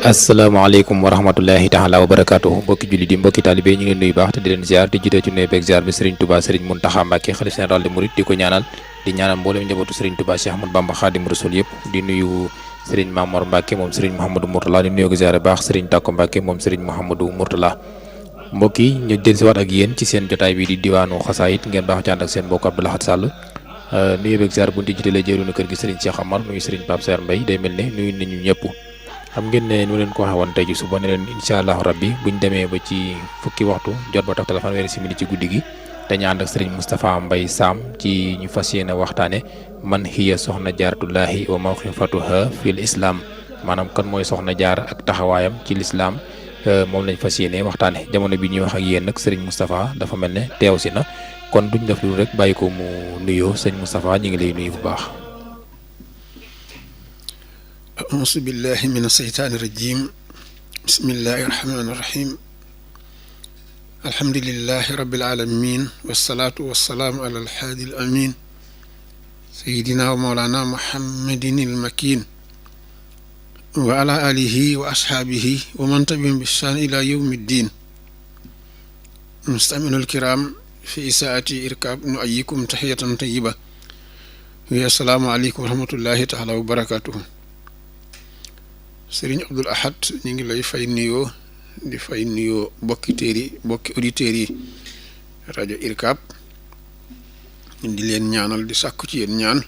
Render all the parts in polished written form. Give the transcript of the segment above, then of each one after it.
asalaamaaleykum wa rahmatullahi taala wa barakaatuhu mbokki julli di mbokki taalibe ñu ngi leen nuyu baax te di leen ziar di jiite ci nuyu beeg ziar bi Serigne Touba Serigne Mountakha Mbacké xalifa général des mourides di ko ñaanal di ñaanal mboolem njabootu Serigne Touba Cheikh Ahmadou Bamba Khadim Rasoul yëpp di nuyu Serigne Mamor Mbacké moom Serigne Mouhamadou Mourtala di nuyu ko ziar baax Serigne Tako Mbacké moom Serigne Mouhamadou Mourtala mbokk yi ñu dellusiwaat ak yéen ci seen jotaay bi di diwaanu xasaayit ngeen baax ci ànd ak seen mbokk Abdou Lahad Sall nuyu beeg ziar bu ñu jiitalee jëruñu kër gi Serigne Cheikh Amar nuyu Serigne Pape Serre Mbaye day mel ne nuyu nañu ñëpp xam ngeen ne nu leen ko waxee woon tey ji suba ne leen incha allahu rabbi buñ demee ba ci fukki waxtu jot ba toftal fanweeri simili ci guddi gi dañu ànd ak Serigne Moustapha Mbaye Sam ci ñu fas yéene waxtaane man hiya soxna jaaratullahi wa mawqifatuha fil islam maanaam kan mooy soxna jaar ak taxawaayam ci lislaam moom lañ fas yéene waxtaane jamono bi ñuy wax ak yéen nag Serigne Moustapha dafa mel ne teew si na kon duñ def lu rek bàyyi ko mu nuyoo sëñ Moustapha ñu ngi lay nuyu bu baax. أعوذ بالله من الشيطان الرجيم بسم الله الرحمن الرحيم الحمد لله رب العالمين والصلاة والسلام على الحادي الأمين سيدنا ومولانا محمد المكين وعلى آله وأصحابه ومن تبعهم بإحسان إلى يوم الدين مستمعينا الكرام في ساعة إركاب نؤيكم تحية طيبة والسلام عليكم ورحمة الله تعالى وبركاته Sëriñ Abdul Ahad ñu ngi lay fay nuyoo di fay nuyoo bokki auditeurs yi rajo IRCAP di leen ñaanal di sàkku ci yéen ñaan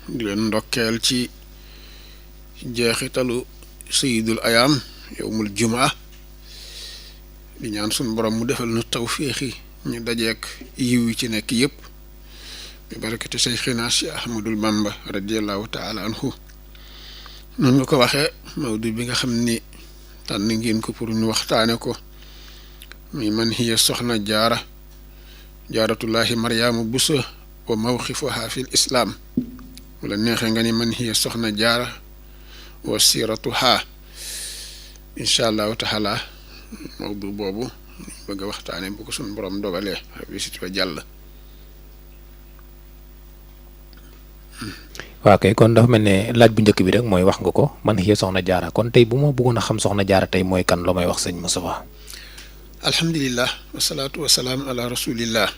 di leen ndokkeel ci jeexitalu sayidul ayaam yowmul jumaa di ñaan suñ borom mu defal nu tawféexi ñu dajeek yiw yi ci nekk yëpp bi barakati Seyxina Cheikh Ahmadul Bamba radiallahu taala anhu noonu nga ko waxee mawdu bi nga xam ni tànn ngeen ko pour ñu waxtaane ko muy man hiya soxna jaaratullahi Maryaama Buso wa mawqifuha fil islam wala neexee nga ni man hiya soxna jaara wa siratuha incha allahu taala mawdu boobu bëgg a waxtaane bu ko suñ borom dogalee rabbi sit wa jàll waaw kay kon dafa mel ne laaj bu njëkk bi rek mooy wax nga ko man hiya soxna jaara kon tey bu ma bëggoon a xam soxna jaara tey mooy kan loo may wax sëñ Moustapha. alhamdulillah wasalaatu wasalaam ala rasulillah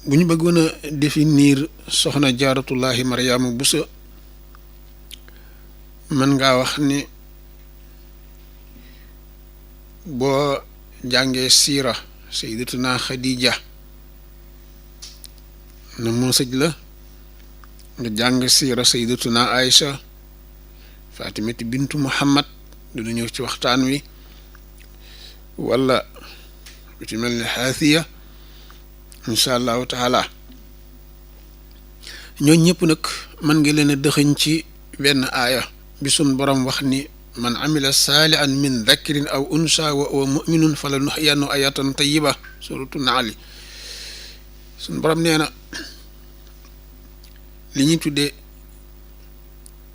bu ñu bëggoon a définir soxna jaaratullahi Maryaama Buso mën ngaa wax ni boo jàngee siira sayyidatuna Xadija na moo sëj la nga jàng siira sayyidatuna Aïcha Fatimati bintu Muhammad dina ñëw ci waxtaan wi wala lu ci mel ni Xaasiya incha allahu taala ñooñ ñëpp nag mën nga leen a dëxëñ ci benn aaya bi sun borom wax ni man amila saalihan min dhakrin aw unsa wa huwa muminun fala nuhyiyannahu hayatan tayyiba suratu naali sun borom nee na li ñuy tuddee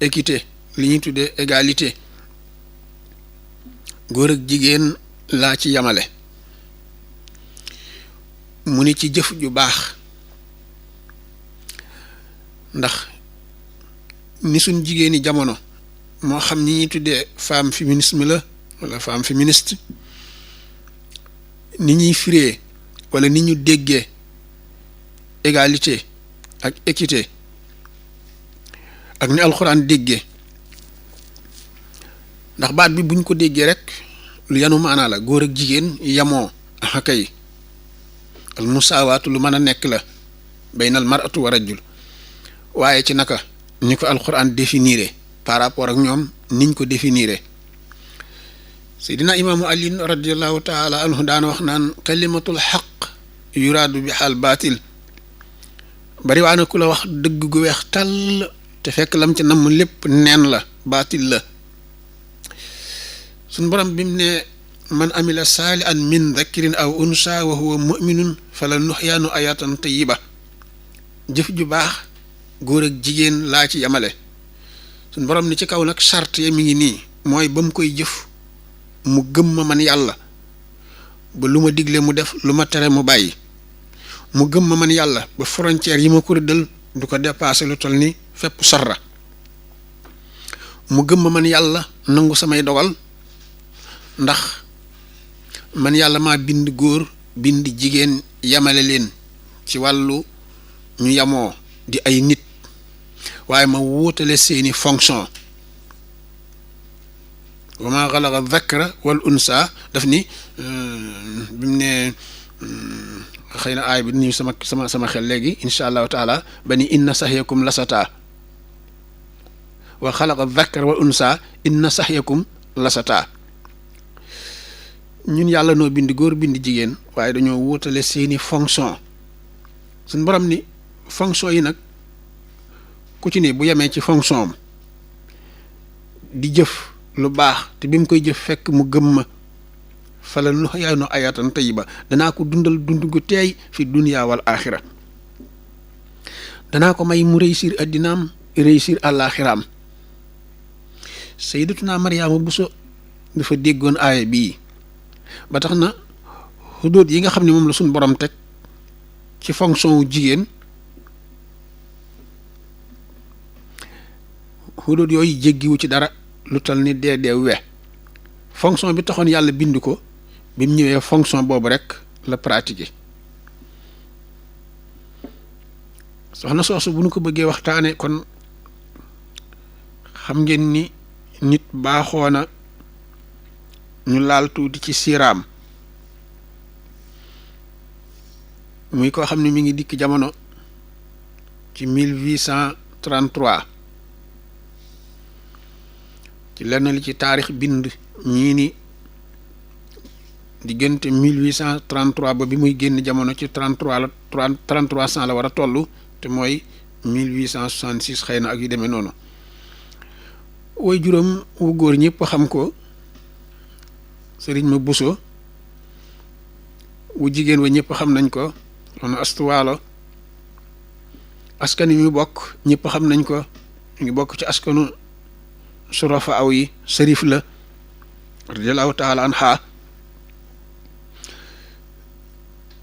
équité li ñuy tuddee égalité góor ak jigéen laa ci yamale mu ni ci jëf ju baax ndax ni suñ jigéeni jamono moo xam ñi ñuy tuddee femme féminisme la wala femme féministe ni ñuy firee wala ni ñu déggee égalité ak équité ak ni alxuraan déggee ndax baat bi buñ ko déggee rek lu yanu maanaa la góor ak jigéen yamoo akay al musaawaatu lu mën a nekk la baynal mar'atu wa rajul waaye ci naka ni ko alxuraan définiré par rapport ak ñoom niñ ko définiré seydina imaamu Ali radiallahu taala anhu daana wax naan kalimatul xaq yuraadu bi xaal baatil bari waa na ku la wax dëgg gu weex tàll te fekk lam ci namm lépp neen la baatil la suñ borom bi mu ne man amila saalihan min dhakrin aw unsa wa huwa muminun fala nuhyaanu ayatan tayyiba jëf ju baax góor ak jigéen laa ci yamale suñ borom ni ci kaw nag charte ya mi ngi nii mooy ba mu koy jëf mu gëm ma man yàlla ba lu ma digle mu def lu ma tere mu bàyyi mu gëm ma man yàlla ba frontière yi ma ko rëddal du ko dépassé lu toll ni fépp sarra mu gëm ma man yàlla nangu samay dogal ndax man yàlla maa bind góor bind jigéen yamale leen ci wàllu ñu yamoo di ay nit waaye ma wuutale seeni fonction wa ma xalaqa dhakara wal unsa daf ni bi mu ne xëy na aay bi ni sama xel léegi insha allahu taala ba ni inna sahyakum lasata wa xalaqa dhakara wal unsa inna sahyakum lasata ñun yàlla noo bind góor bind jigéen waaye dañoo wuutale seeni fonction suñ borom ni fonction yi nag ku ci ne bu yemee ci fonction am di jëf lu baax te bi mu koy jëf fekk mu gëm ma fala nu yaay no ayatan tayyiba danaa ko dundal dund gu teey fi dunya wal axira danaa ko may mu réussir addinaam réussir àllaaxiraam sayyidatuna Mariama Buso dafa déggoon aaya bii ba tax na xudóot yi nga xam ne moom la suñ borom teg ci fonction wu jigéen xudóot yooyu jéggiwu ci dara lu tal ni dee we fonction bi taxoon yàlla bind ko bi mu ñëwee fonction boobu rek la pratiquer soxna soosu bu ñu ko bëggee waxtaane kon xam ngeen ni nit baaxoona ñu laal tuuti ci siiraam muy koo xam ne mi ngi dikk jamono ci 1833 ci lenn li ci taarix bind ñii ni diggante 1833 ba bi muy génn jamono ci 3300 la war a toll te mooy 1866 xëy na ak yu demee noonu woy juróom wu góor ñëpp xam ko sëriñ ma Buso wu jigéen wa ñëpp xam nañ ko soxna astuwaalo askan wi mu bokk ñëpp xam nañ ko ñu ngi bokk ci askanu surafa aw yi sërif la radiallahu taala anha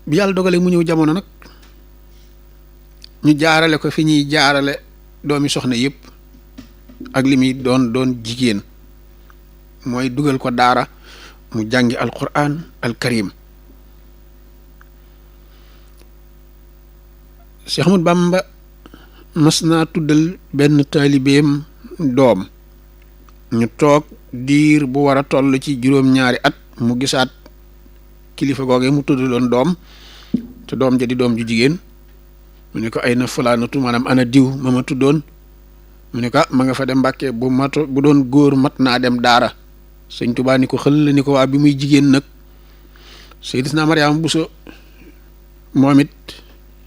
bi yàlla dogale mu ñëw jamono nag ñu jaarale ko fi ñuy jaarale doomi soxna yëpp ak li muy doon jigéen mooy dugal ko daara mu jàngi alquran alkarim Cheikh Ahmadou Bamba mas naa tuddal benn taalibeem doom ñu toog diir bu war a toll ci juróom-ñaari at mu gisaat kilifa googee mu tuddaloon doom te doom ja di doom ju jigéen mu ne ko ay na fulaanatu maanaam ana diw ma tuddoon mu ne ko ma nga fa dem Mbàkke bu doon góor mat naa dem daara sëñ Tuubaa ni ko xëll ni ko waa bi muy jigéen nag Sayyidatuna Mariama Buso moom it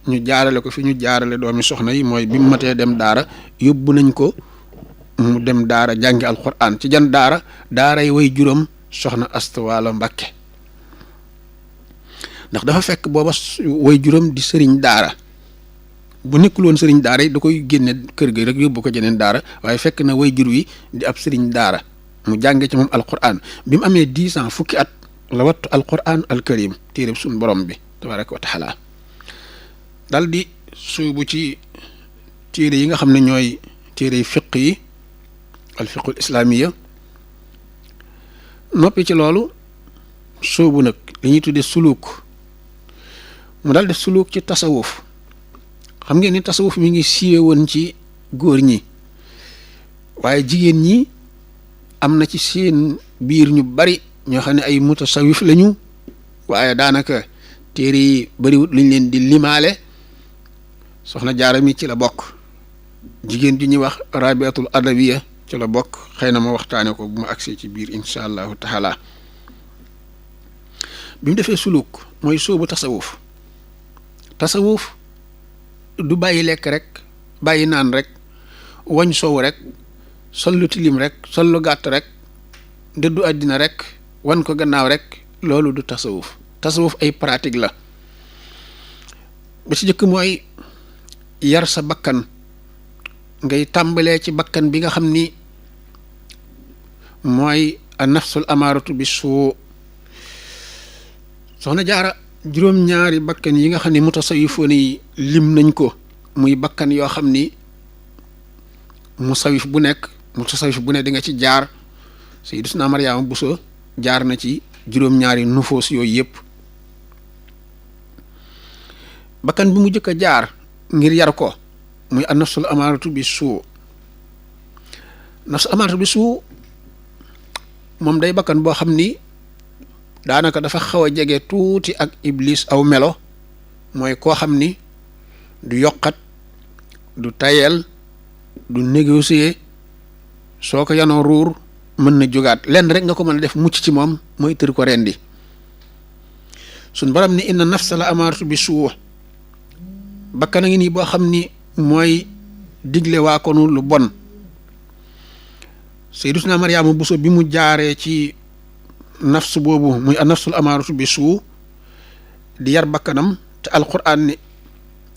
ñu jaarale ko fi ñu jaarale doomi soxna yi mooy bi mu matee dem daara yóbbu nañ ko mu dem daara jàngi alquran ci jan daara yi way juróom soxna Asta Waalo Mbàkke ndax dafa fekk booba way juróom di sëriñ daara bu nekkul woon sëriñ daara yi da koy génne kër gi rek yóbbu ko jeneen daara waaye fekk na way jur wi di ab sëriñ daara mu jànge ci moom alquran bi mu amee 10 ans fukki at la wattu alquran alkarim téere suñ borom bi tabaraka wa taala dal di suubu ci téere yi nga xam ne ñooy téere fiq yi alfiqul islaamiya noppi ci loolu suubu nag li ñuy tuddee suluuk mu dal def suluuk ci tasawuf xam ngeen ni tasawuf mi ngi siiwe woon ci góor ñi waaye jigéen ñi am na ci seen biir ñu bari ñoo xam ne ay mutasawif lañu waaye daanaka téere yi bariwut luñ leen di limaale soxna Jaara mi ci la bokk jigéen ju ñuy wax rabiatul adawiya ci la bokk xëy na ma waxtaane ko bu ma agsee ci biir insha allahu taala bi mu defee suluk mooy sóobu tasawuf du bàyyi lekk rek bàyyi naan rek wañ soow rek sol lu tilim rek sol lu gàtt rek dëddu àddina rek wan ko gannaaw rek loolu du tasawuf ay pratique la ba ci jëkk mooy yar sa bakkan ngay tàmbalee ci bakkan bi nga xam ni mooy a nafsul amaaratu bi suu soxna Jaara juróom-ñaari bakkan yi nga xam ne mutasawifoon yi lim nañ ko muy bakkan yoo xam ni mutasawif bu ne di nga ci jaar Sayyidatuna Mariama Bousso jaar na ci juróom-ñaari nufoos yooyu yëpp. bakkan bi mu jëkk a jaar ngir yar ko muy an nafsul amaaratu bi suu. nafsul amaaratu bi suu moom day bakkan boo xam ni daanaka dafa xaw a jege tuuti ak iblis aw melo, mooy koo xam ni du yokkat, du tayel, du négocier, soo ko yanoo ruur mën na jógaat. lenn rek nga ko mën a def mucc ci moom mooy tër ko rendi. suñ borom ni inna nafsa la amaaratu bi suu, bakkan a ngi nii boo xam ni mooy digle waa konu lu bon. Sayyidatuna Mariama Bousso bi mu jaaree ci nafs boobu muy an nafsul amaaratu bi suu di yar bakkanam, te alquran ni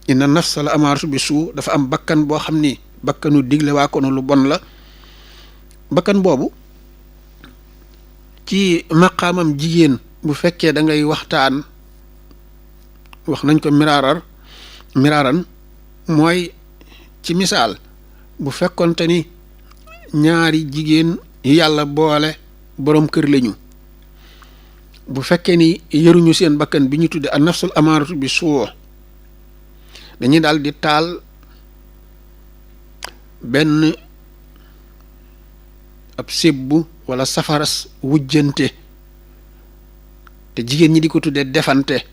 inna nafsa la amaaratu bi suu dafa am bakkan boo xam ni bakkanu digle waa konu lu bon la. bakkan boobu ci maqaamam jigéen bu fekkee da ngay waxtaan, wax nañ ko miraaran mooy ci misaal bu fekkonte ni ñaari jigéen yu yàlla boole boroom kër lañu, bu fekkee ni yëruñu seen bakkan bi ñu tudde an nafsul amaaratu bi suu, dañuy daal di taal benn ab sébbu wala safaras wujjante, te jigéen ñi di ko tudde defante,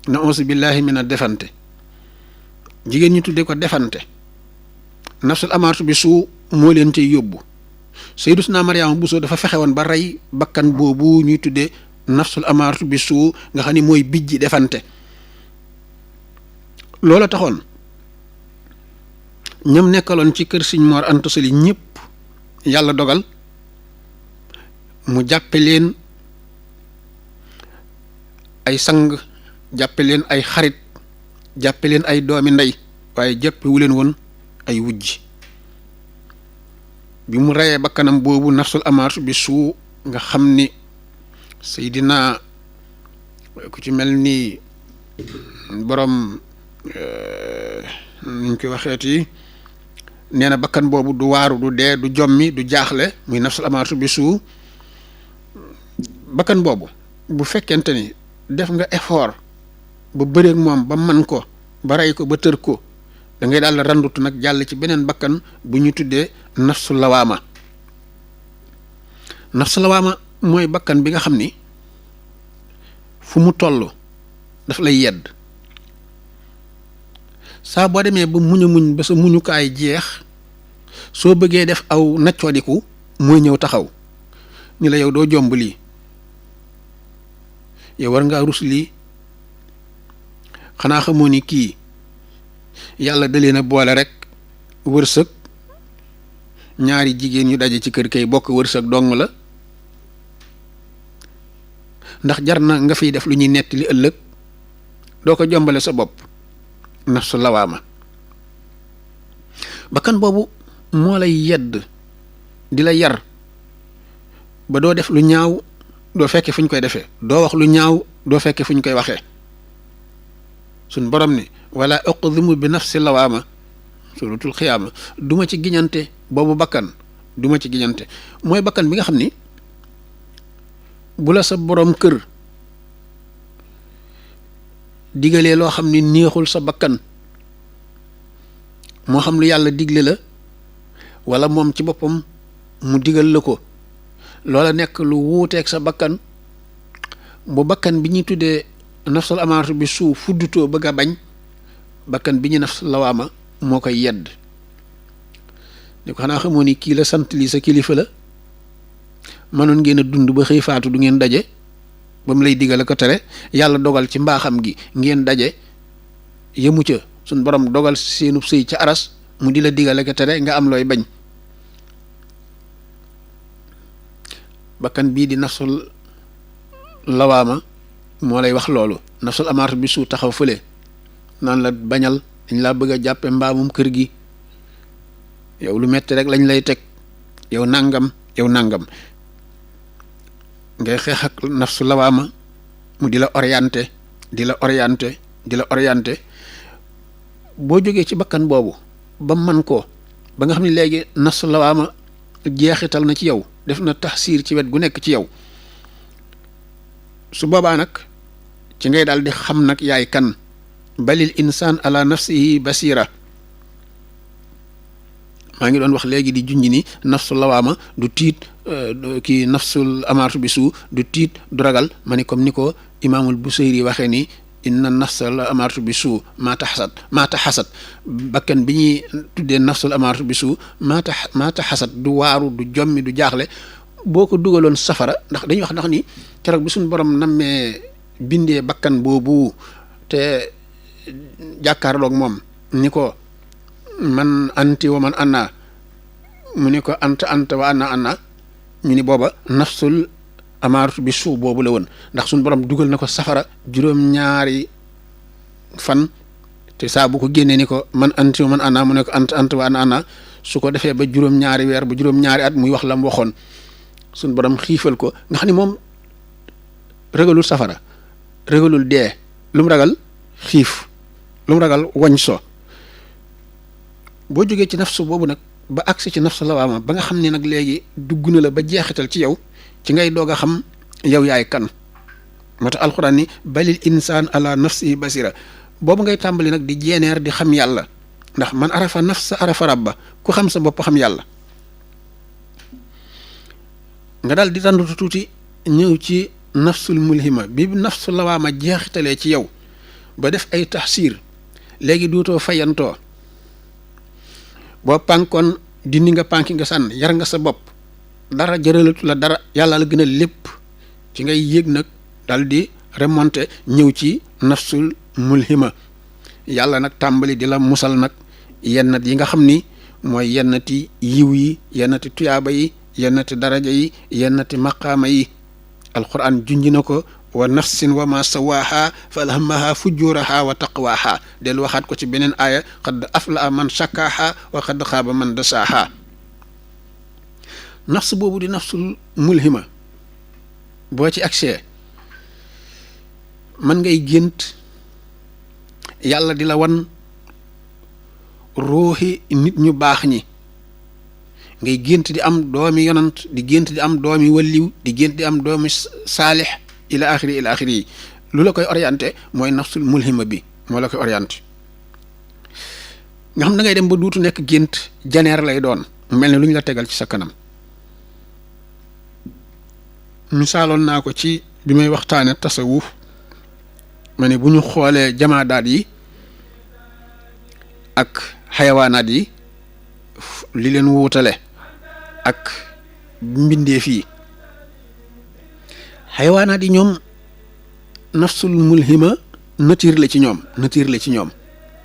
na auzu billahi mina defante. jigéen ñi tudde ko defante, nafsul amaaratu bi suu moo leen tey yóbbu. Sayyidatuna Mariama Bousso dafa fexe woon ba rey bakkan boobu ñuy tudde nafsul amaaratu bi suu nga xam ni mooy bijji defante. loola taxoon ñoom nekkaloon ci kër Sëñ Mor Anta Sali ñëpp yàlla dogal mu jàppe leen ay sang, jàppe leen ay xarit, jàppe leen ay doomi ndey, waaye jàppe wu leen woon ay wujj. bi mu reyee bakkanam boobu nafsul amaaratu bi suu nga xam ni Seydina ku ci mel ni borom nuñ koy waxeeti nee na bakkan boobu du waaru, du dee, du jommi, du jaaxle, muy nafsul amaaratu bi suu. bakkan boobu bu fekkente ni def nga effort ba bëreeg moom ba man ko, ba rey ko, ba tër ko, da ngay daal randutu nag jàll ci beneen bakkan bu ñu tuddee nafsu lawaama. nafsu lawaama mooy bakkan bi nga xam ni fu mu toll daf lay yedd. saa boo demee ba muñ a muñ ba sa muñukaay jeex, soo bëggee def aw naccoodiku mooy ñëw taxaw ni la yow doo jomb lii, yow war ngaa rus lii, xanaa xamoo ni kii yàlla da leen a boole rek wërsëg, ñaari jigéen yu daje ci kër kay bokk wërsëg dong la, ndax jar na nga fiy def lu ñuy nettali ëllëg, doo ko jombale sa bopp. nafsu lawaama bakkan boobu moo lay yedd di la yar ba doo def lu ñaaw, doo fekke fu ñu koy defee, doo wax lu ñaaw, doo fekke fu ñu koy waxee. suñ borom ni wala uqdimu bi nafsi lawaama suratul xiyaama, duma ci giñante boobu bakkan, duma ci giñante. mooy bakkan bi nga xam ni bu la sa borom kër digalee loo xam ni neexul sa bakkan, moo xam lu yàlla digle la wala moom ci boppam mu digal la ko, loola nekk lu wuuteeg sa bakkan, bu bakkan bi ñuy tuddee nafsul amaaratu bi suu fuddutoo bëgg a bañ, bakkan bi ñu nafsul lawaama moo koy yedd ni ko xanaa xamoo ni kii la sant lii sa kilifa la, mënoon ngeen a dund ba xëy faatu du ngeen daje, ba mu lay digal ko tere, yàlla dogal ci mbaaxam gi ngeen daje, yemu ca suñ borom dogal seenub sëy ca aras mu di la digal ko tere nga am looy bañ. bakkan bii di nafsul lawaama moo lay wax loolu. nafsul amaaratu bi suu taxaw fële naan la bañal, dañ laa bëgg a jàppe mbaamum kër gi, yow lu metti rek lañ lay teg, yow nangam, yow nangam. ngay xeex ak nafsu lawaama mu di la orienté, di la orienté, di la orienté. boo jógee ci bakkan boobu ba man ko ba nga xam ne léegi nafsu lawaama jeexital na ci yow, def na taxsiir ci wet gu nekk ci yow su boobaa nag ci ngay daal di xam nag yaay kan balil insaan ala nafsihi basira maa ngi doon wax léegi di junj ni nafsul lawaama du tiit kii nafsul amaaratu bi suu du tiit du ragal ma ni comme ni ko imaamul Busayri waxee ni inna nafsal amaaratu bi suu maata xasat bakkan bi ñuy tuddee nafsul amaaratu bi suu maata xasat du waaru du jommi du jaaxle boo ko dugaloon safara ndax dañuy wax ndax ni keroog bi suñu borom nammee bindee bakkan boobu te jàkkaarloog moom ni ko man anti wa man anna mu ni ko anta wa anna ñu ni booba nafsul amaaratu bi suu boobu la woon ndax suñu borom dugal na ko safara juróom-ñaari fan te saa bu ko génnee ni ko man anti wa man anna mu ne ko anta wa anna su ko defee ba juróom-ñaari weer ba juróom-ñaari at muy wax la mu waxoon suñu borom xiifal ko nga xam ni moom ragalul safara ragalul dee lu mu ragal xiif lu mu ragal wañ so boo jógee ci nafsu boobu nag ba agsi ci nafsu lawaama ba nga xam ne nag léegi dugg na la ba jeexital ci yow ci ngay doog a xam yow yaay kan moo tax alxuraan ni balil insaan ala nafsihi basira boobu ngay tàmbali nag di jeeneer di xam yàlla ndax man arafa nafsa arafa rabba ku xam sa bopp xam yàlla nga daal di tàndutu tuuti ñëw ci nafsul mulhima bi nafsu lawaama jeexitalee ci yow ba def ay taxsiir léegi duutoo fayantoo boo pànkoon dindi nga pànki nga sànn yar nga sa bopp dara jëralatu la dara yàlla la gën a lépp ci ngay yéeg nag dal di remonter ñëw ci nafsul mulhima yàlla nag tàmbali di la musal nag yennat yi nga xam ni mooy yennati yiw yi yennati tuyaaba yi yennati daraja yi yennati maqaama yi alquran junj na ko wa nafsin wa ma sawaaha fa alhamaha fujuraha wa taqwaha del waxaat ko ci beneen aaya qad aflaa man shakkaaha wa qad xaaba man dasaaha nafs boobu di nafsul mulhima boo ci agsee man ngay gént yàlla di la wan ruuxi nit ñu baax ñi ngay gént di am doomi yonant di gént di am doomi walliw di gént di am doomi saalix ila axiri yi lu la koy orienté mooy nafsul mulhima bi moo la koy orienté nga xam da ngay dem ba duutu nekk gént janeer lay doon mel ne lu ñu la tegal ci sa kanam misaaloon naa ko ci bi may waxtaane tasawuf ma ne bu ñu xoolee jamaadaat yi ak xayawaanaat yi li leen wuutale ak mbindeef yi xayawaanaat yi ñoom nafsul mulhima nature la ci ñoom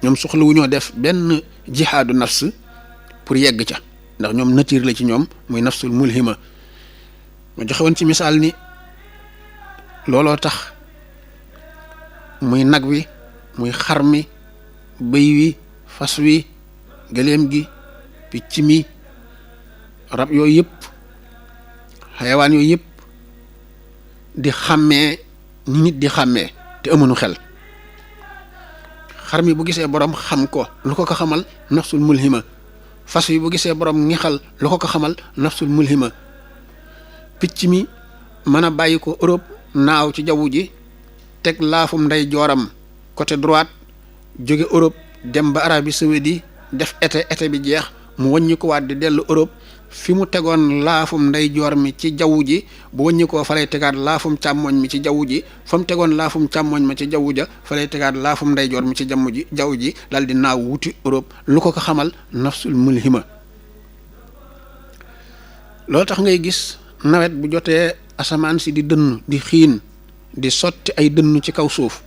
ñoom soxla wu ñoo def benn jihaadu nafs pour yegg ca ndax ñoom nature la ci ñoom muy nafsul mulhima ma joxe woon ci misaal ni looloo tax muy nag wi muy xar mi bëy wi fas wi gëléem gi picc mi rab yooyu yëpp xayawaan yooyu yëpp di xàmmee ni nit di xàmmee te amuñu xel xar mi bu gisee borom xam ko lu ko xamal nafsul mulhima fas wi bu gisee borom ngixal lu ko xamal nafsul mulhima picc mi mën a bàyyi ko Europe naaw ci jaww ji teg laafum ndey jooram côté droite jóge Europe dem ba Arabie Saoudite def été bi jeex mu wàññi ko waat di dellu Europe fi mu tegoon laafum ndey joor mi ci jaww ji bu wàññi koo fa lay tegaat laafum càmmoñ mi ci jaww ji fa mu tegoon laafum càmmoñ ma ci jaww ja fa lay tegaat laafum ndey joor mi ci jaww ji dal di naaw wuti Europe lu ko xamal nafsul mulhima loolu tax ngay gis nawet bu jotee asamaan si di dënn di xiin di sotti ay dënn ci kaw suuf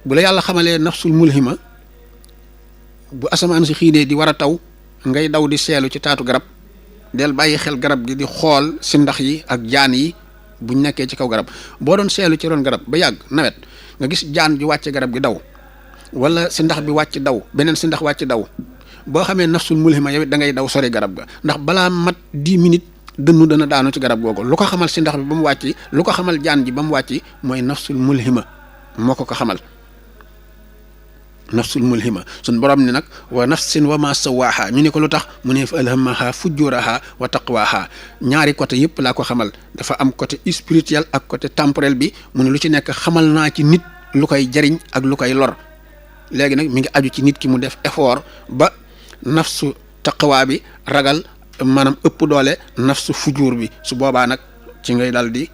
bu la yàlla xamalee nafsul mulhima bu asamaan si xiinee di war a taw ngay daw di seelu ci taatu garab del bàyyi xel garab gi di xool si ndax yi ak jaan yi buñ nekkee ci kaw garab boo doon seelu ci ron garab ba yàgg nawet nga gis jaan ju wàcce garab gi daw wala si ndax bi wàcc daw beneen si ndax wàcc daw boo xamee nafsul mulhima yow it da ngay daw sori garab ga ndax balaa mat 10 minutes dënnu dana daanu ci garab googu lu ko xamal si ndax bi ba mu wàcc lu ko xamal jaan ji ba mu wàcc mooy nafsul mulhima moo ko xamal nafsul mulhima sun borom ni nag wa nafsin wa ma sawaaha ñu ne ko lu tax mu ne fa alhamaha fujuraha wa taqwaha ñaari côté yëpp laa ko xamal dafa am côté spirituel ak côté temporel bi mu ne lu ci nekk xamal naa ci nit lu koy jariñ ak lu koy lor léegi nag mi ngi aju ci nit ki mu def effort ba nafsu taqwa bi ragal maanaam ëpp doole nafsu fujur bi su boobaa nag ci ngay dal di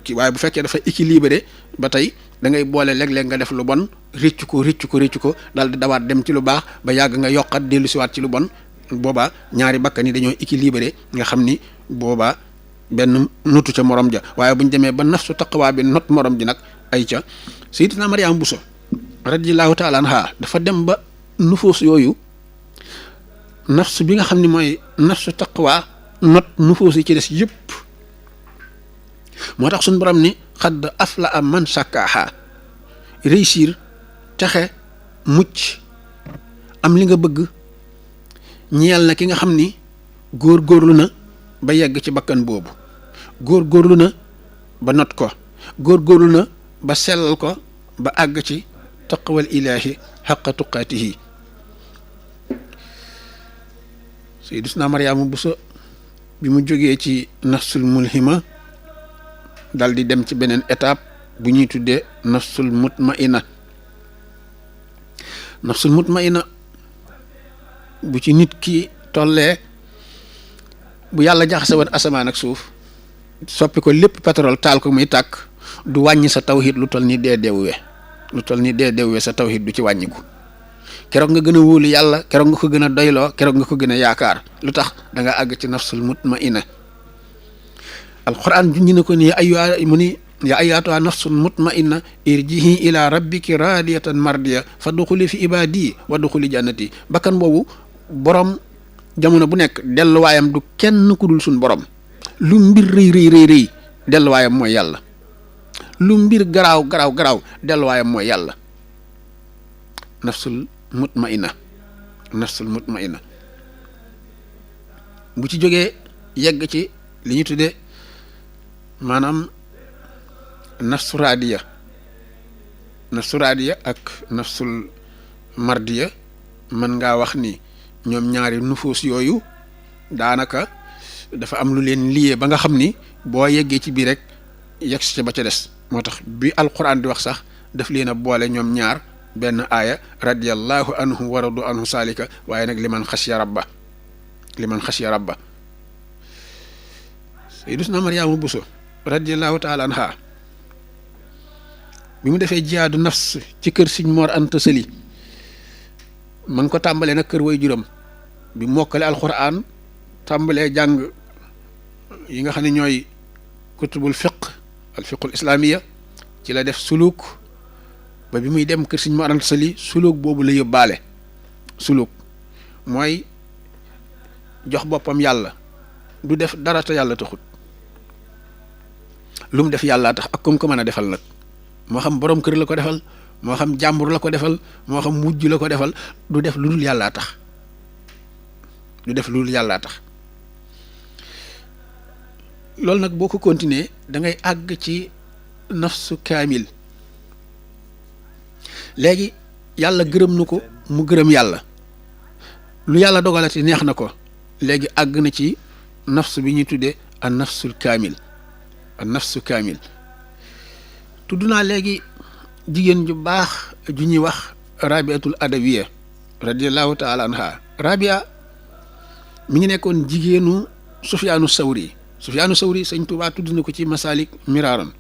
ki waaye bu fekkee dafa équilibré ba tey da ngay boole léeg-léeg nga def lu bon réccu ko dal di dawaat dem ci lu baax ba yàgg nga yokkat dellu siwaat ci lu bon boobaa ñaari bakkan yi dañoo équilibré nga xam ni boobaa benn notu ca morom ja waaye bu ñu demee ba nafsu taqwa bi not morom ji nag ay ca Sayyidatuna Mariama Bousso radiyallahu taala anha dafa dem ba nufuus yooyu nafsu bi nga xam ne mooy nafsu taqwa not nufuus yi ci des yëpp moo tax suñu borom ni xadd afla man sakkaaha réussir texe mucc am li nga bëgg ñeel na ki nga xam ni góor-góorlu na ba yegg ci bakkan boobu góor-góorlu na ba not ko góor-góorlu na ba sellal ko ba àgg ci taqwal ilaahi xaqa tuqaatihi Sayyidatuna Mariama Bousso bi mu jógee ci nafsul mulhima dal di dem ci beneen étape bu ñuy tuddee nafsul mutmaina bu ci nit ki tollee bu yàlla jaxase woon asamaan ak suuf soppi ko lépp pétrole taal ko muy tàkk du wàññi sa tawhid lu toll ni dee deewee sa tawhid du ci wàññiku keroog nga gën a wóolu yàlla keroog nga ko gën a doyloo keroog nga ko gën a yaakaar lu tax da nga àgg ci nafsul mutmaina alquran junñi na ko ni ya ayyatuha nafsul mutmainna irjihi ila rabbiki radiyatan mardiya fadxuli fi ibadi wadxuli jannati bakkan boobu borom jamono bu nekk delluwaayam du kenn ku dul suñ borom lu mbir rëy delluwaayam mooy yàlla lu mbir garaaw delluwaayam mooy yàlla nafsul mutmaina bu ci jógee yegg ci li ñu tuddee maanaam nafsu raadiya ak nafsul mardiya mën ngaa wax ni ñoom ñaari nufuus yooyu daanaka dafa am lu leen lié ba nga xam ni boo yeggee ci biir rek yegg si ba ca des moo tax bi alquran di wax sax daf leen a boole ñoom ñaar benn aaya radiyallahu anhu wa radu anhu saalika waaye nag liman xashiya rabba Sayyidatuna Mariama Bousso radiyallahu taala anha bi mu defee jihaadu nafs ci kër Sëñ Mor Anta Sali ma ngi ko tàmbalee nag kër way juróom bi mokkale alquran tàmbalee jàng yi nga xam ne ñooy kutubul alfiqul islamiya ci la def suluk ba bi muy dem kër Sëñ Mor Anta Sali suluk boobu la yóbbaale suluk mooy jox boppam yàlla du def dara te yàlla taxut lu mu def yàllaa tax ak comme ko mën a defal nag moo xam borom kër la ko defal moo xam jàmbur la ko defal moo xam wujj la ko defal du def lu dul yàllaa tax loolu nag boo ko continuer da ngay àgg ci nafsu kaamil léegi yàlla gërëm na ko mu gërëm yàlla lu yàlla dogalati neex na ko léegi àgg na ci nafsu bi ñuy tuddee an nafsu kaamil tudd naa léegi jigéen ju baax ju ñuy wax rabiatul adawiya radiallahu taala anha rabia mi ngi nekkoon jigéenu sufyaanu sawri sëñ Tuubaa tudd na ko ci masalik miraaran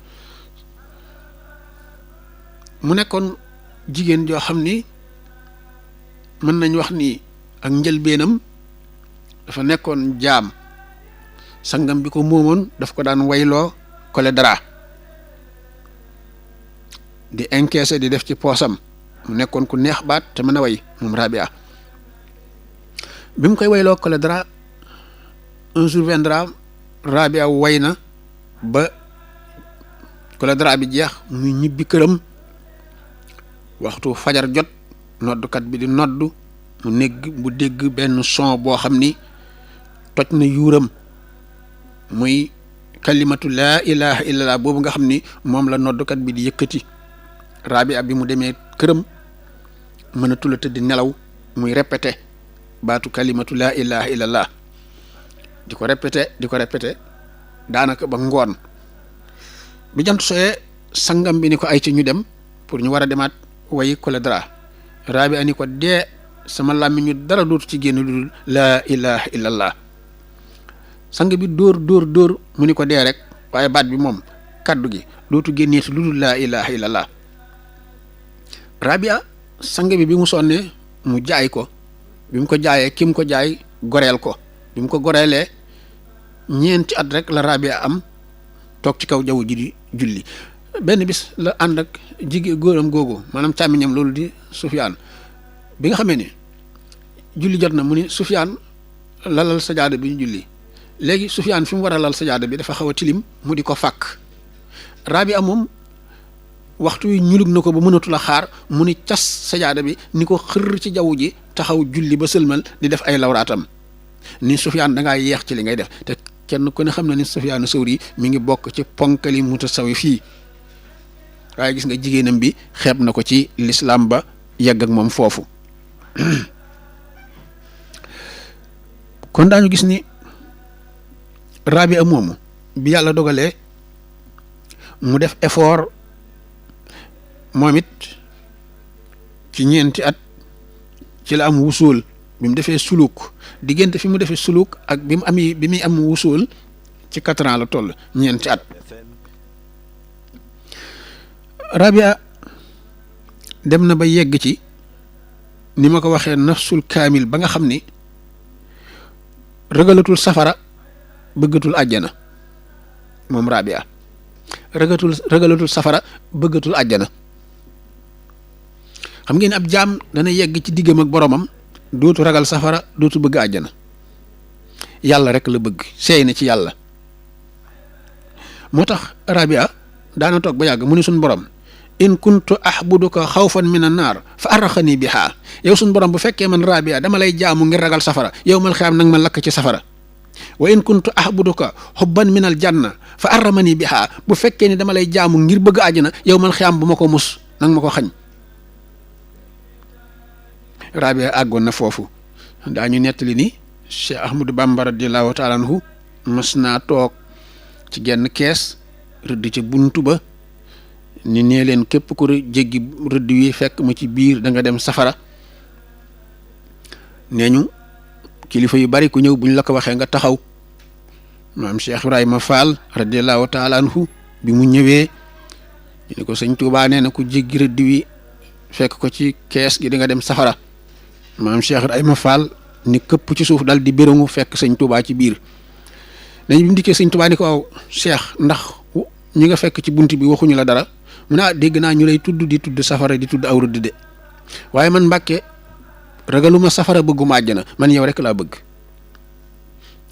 mu nekkoon jigéen joo xam ni mën nañ wax ni ak njëlbeenam dafa nekkoon jaam sangam bi ko moomoon daf ko daan wayloo kole dara di encaissé di def ci poosam mu nekkoon ku neex baat te mën a way moom Rabia bi mu koy wayloo kole dara un jour viendra Rabia way na ba kole dara bi jeex muy ñibbi këram waxtu fajar jot noddukat bi di noddu mu dégg benn son boo xam ni toj na yuuram muy kalimatu laa ilaha illallah boobu nga xam ni moom la noddukat bi di yëkkati Rabia bi mu demee këram mënatula tëdd nelaw muy répété baatu kalimatu laa ilaha illallah di ko répété daanaka ba ngoon bi jant sooyee sangam bi ni ko ay ci ñu dem pour ñu war a demaat wayi koledra raabi ani ko dee sama làmmiñ ñu dara dootu ci génn lu dul laa ilaha illallah sang bi dóor mu ni ko dee rek waaye baat bi moom kaddu gi dootu génneeti lu dul laa ilaha illallah rabia sang bi mu sonnee mu jaay ko bi mu ko jaayee ki mu ko jaay goreel ko bi mu ko goreelee ñeenti at rek la rabia am toog ci kaw jaww ji di julli benn bis la ànd ak jigéen góoram googu maanaam càmmiñam loolu di Sufyaan bi nga xamee ni julli jot na mu ni Sufyaan lalal sajaada bi ñu julli léegi Sufyaan fi mu war a lal sajaada bi dafa xaw a tilim mu di ko fàkk Rabia moom waxtu wi ñulug na ko ba mënatul a xaar mu ni cas sajaada bi ni ko xër ci jaww ji taxaw julli ba sëlmal di def ay lawraatam ni Sufyaan da ngaa yeex ci li ngay def te kenn ku ne xam na ni Sufyaanu Sawri mi ngi bokk ci ponkali mutasawi fii waaye gis nga jigéenam bi xeeb na ko ci lislaam ba yegg ak moom foofu kon daañu gis ni Rabia moomu bi yàlla dogalee mu def effort moom it ci ñeenti at ci la am wusuul bi mu defee suluk diggante fi mu defee suluk ak bi muy am wusuul ci 4 ans la toll ñeenti at Rabia dem na ba yegg ci ni ma ko waxee nafsul kaamil ba nga xam ni ragalatul safara bëggatul àjjana moom Rabia ragalatul safara bëggatul àjjana xam ngeen ab jaam dana yegg ci diggam ak boromam dootu ragal safara dootu bëgg àjjana yàlla rek la bëgg seey na ci yàlla moo tax Rabia daana toog ba yàgg mu ni suñ borom in kuntu ahbuduka xawfan min an naar fa arraxani biha yow suñ borom bu fekkee man Rabia dama lay jaamu ngir ragal safara yow mal xiyaam nag ma lakk ci safara wa in kuntu ahbuduka xubban min al janna fa arramani biha bu fekkee ni dama lay jaamu ngir bëgg àjjana yow mal xiyaam bu ma ko mus nag ma ko xañ Rabia àggoon na foofu daañu nettali ni Cheikh Ahmadou Bamba radiyallahu taala anhu mas naa toog ci genn kees rëdd ca buntu ba ni nee leen képp ku jéggi rëdd wi fekk ma ci biir da nga dem safara nee ñu kilifa yu bari ku ñëw buñ la ko waxee nga taxaw maam Cheikh Ibrahima Fall radiyallahu taala anhu bi mu ñëwee ñu ne ko sëñ Tuubaa nee na ku jéggi rëdd wi fekk ko ci kees gi di nga dem safara maam Cheikh Ibrahima Fall ni këpp ci suuf dal di béréngu fekk sëñ Tuubaa ci biir dañu bi mu dikkee sëñ Tuubaa ni ko waaw Cheikh ndax ñi nga fekk ci bunt bi waxuñu la dara mu ne dégg naa ñu lay tudd di tudd safara di tudd aw rëdd de waaye man Mbàkke ragaluma safara bëgguma àjjana man yow rek laa bëgg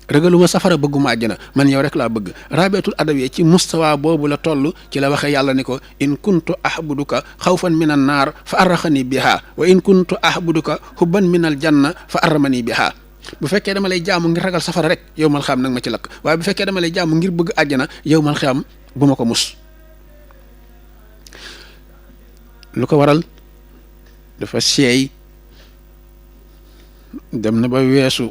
ragaluma safara bëgguma àjjana man yow rek laa bëgg Rabiatul Adawiya ci mustawa boobu la toll ci la waxee yàlla ni ko in kuntu ahbuduka xawfan min an naar fa arraxani biha wa in kuntu ahbuduka hubban min al janna fa arramani biha bu fekkee dama lay jaamu ngir ragal safara rek yow mal xam nag ma ci lakk waaye bu fekkee dama lay jaamu ngir bëgg àjjana yow mal xam bu ma ko mus lu ko waral dafa seey dem na ba weesu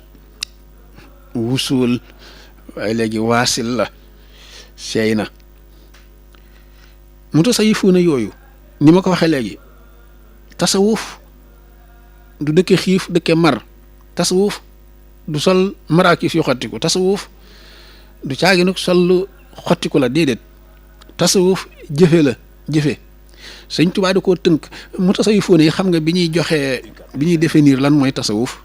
wusuul waaye léegi waasil la seey na mutasawifuuna yooyu ni ma ko waxee léegi tasawuf du dëkke xiif dëkke mar tasawuf du sol maraakis yu xottiku tasawuf du caagi nag sol lu xottiku la déedéet tasawuf jëfe la jëfe sëñ Tuubaa da koo tënk mutasawifuuna yi xam nga bi ñuy définir lan mooy tasawuf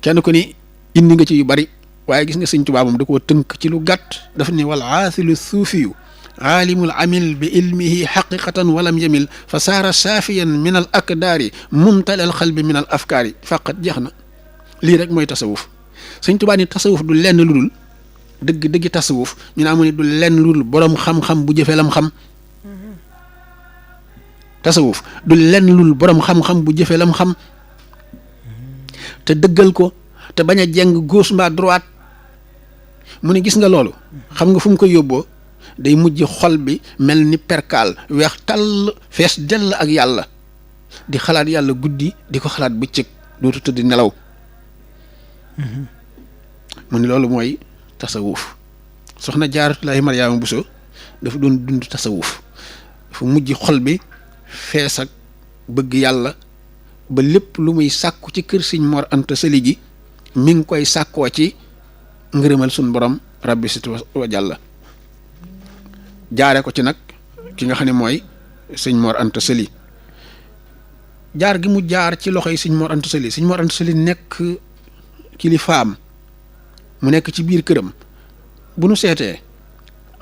kenn ku ni indi nga ci yu bari waaye gis nga sëñ Tuubaa moom da koo tënk ci lu gàtt dafa ni wal aasilu suufiyu aalimul amil bi ilmihi xaqiqatan walam yamil fa saara saafiyan min al akdaari mumtali al xalbi min al afkaari faqat jeex na lii rek mooy tasawuf sëñ Tuubaa ni tasawuf du lenn lu dul dëgg tasawuf ñu naa mu ne du lenn lu dul boroom xam-xam bu jëfe lam xam tasawuf du lenn lu dul boroom xam-xam bu jëfe lam xam te dëggal ko te bañ a jeng gauche mbaa droite mu ne gis nga loolu xam nga fu mu koy yóbboo day mujj xol bi mel ni perkaal weex tàll fees dell ak yàlla di xalaat yàlla guddi di ko xalaat bëccëg dootu tëdd nelaw mu ni loolu mooy tasawuf soxna Jaaratullaahi Mariama Bousso dafa doon dund tasawuf dafa mujj xol bi fees ak bëgg yàlla ba lépp lu muy sàkku ci kër Sëñ Mor Anta Sali gi mi ngi koy sàkkoo ci ngërëmal suñ borom rabbi sit wa jàlla jaare ko ci nag ki nga xam ne mooy Sëñ Mor Anta Sali jaar gi mu jaar ci loxoy Sëñ Mor Anta Sali Sëñ Mor Anta Sali nekk kilifaam mu nekk ci biir këram bu nu seetee